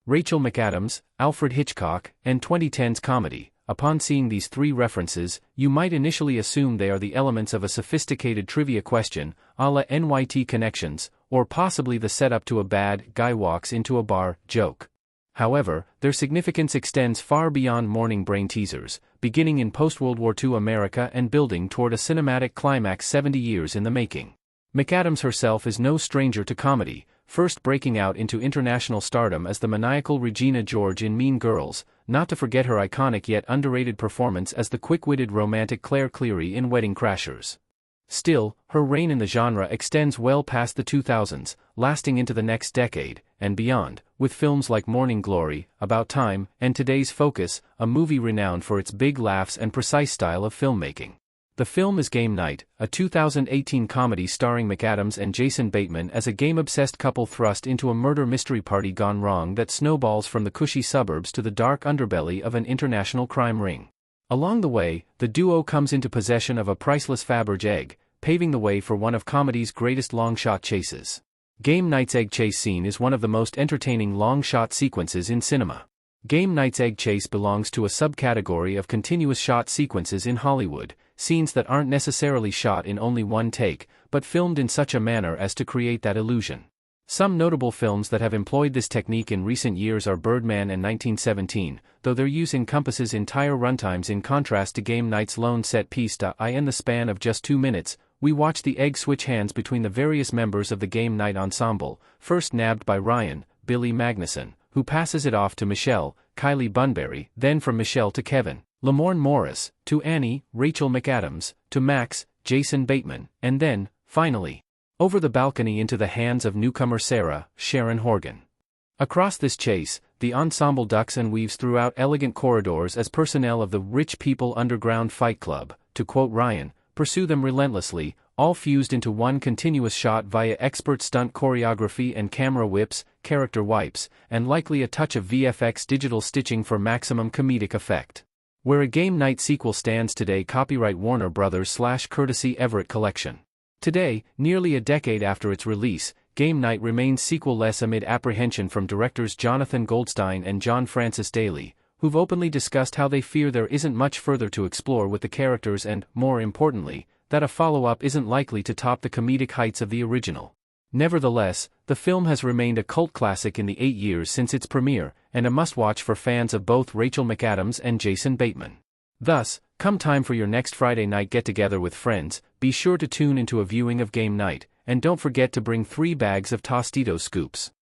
Rachel McAdams, Alfred Hitchcock, and 2010's comedy. Upon seeing these three references, you might initially assume they are the elements of a sophisticated trivia question, a la NYT Connections, or possibly the setup to a bad guy walks into a bar joke. However, their significance extends far beyond morning brain teasers, beginning in post-World War II America and building toward a cinematic climax 70 years in the making. McAdams herself is no stranger to comedy, first breaking out into international stardom as the maniacal Regina George in Mean Girls, not to forget her iconic yet underrated performance as the quick-witted romantic Claire Cleary in Wedding Crashers. Still, her reign in the genre extends well past the 2000s, lasting into the next decade, and beyond, with films like Morning Glory, About Time, and Today's Focus, a movie renowned for its big laughs and precise style of filmmaking. The film is Game Night, a 2018 comedy starring McAdams and Jason Bateman as a game-obsessed couple thrust into a murder mystery party gone wrong that snowballs from the cushy suburbs to the dark underbelly of an international crime ring. Along the way, the duo comes into possession of a priceless Fabergé egg, paving the way for one of comedy's greatest long-shot chases. Game Night's egg chase scene is one of the most entertaining long-shot sequences in cinema. Game Night's egg chase belongs to a subcategory of continuous shot sequences in Hollywood, scenes that aren't necessarily shot in only one take, but filmed in such a manner as to create that illusion. Some notable films that have employed this technique in recent years are Birdman and 1917, though their use encompasses entire runtimes in contrast to Game Night's lone set piece. In the span of just 2 minutes, we watch the egg switch hands between the various members of the Game Night ensemble, first nabbed by Ryan, Billy Magnuson, who passes it off to Michelle, Kylie Bunbury, then from Michelle to Kevin, Lamorne Morris, to Annie, Rachel McAdams, to Max, Jason Bateman, and then, finally, over the balcony into the hands of newcomer Sarah, Sharon Horgan. Across this chase, the ensemble ducks and weaves throughout elegant corridors as personnel of the Rich People Underground Fight Club, to quote Ryan, pursue them relentlessly, all fused into one continuous shot via expert stunt choreography and camera whips, character wipes, and likely a touch of VFX digital stitching for maximum comedic effect. Where a Game Night sequel stands today, copyright Warner Brothers / courtesy Everett Collection. Today, nearly a decade after its release, Game Night remains sequel-less amid apprehension from directors Jonathan Goldstein and John Francis Daley, who've openly discussed how they fear there isn't much further to explore with the characters and, more importantly, that a follow-up isn't likely to top the comedic heights of the original. Nevertheless, the film has remained a cult classic in the 8 years since its premiere, and a must-watch for fans of both Rachel McAdams and Jason Bateman. Thus, come time for your next Friday night get-together with friends, be sure to tune into a viewing of Game Night, and don't forget to bring 3 bags of Tostitos scoops.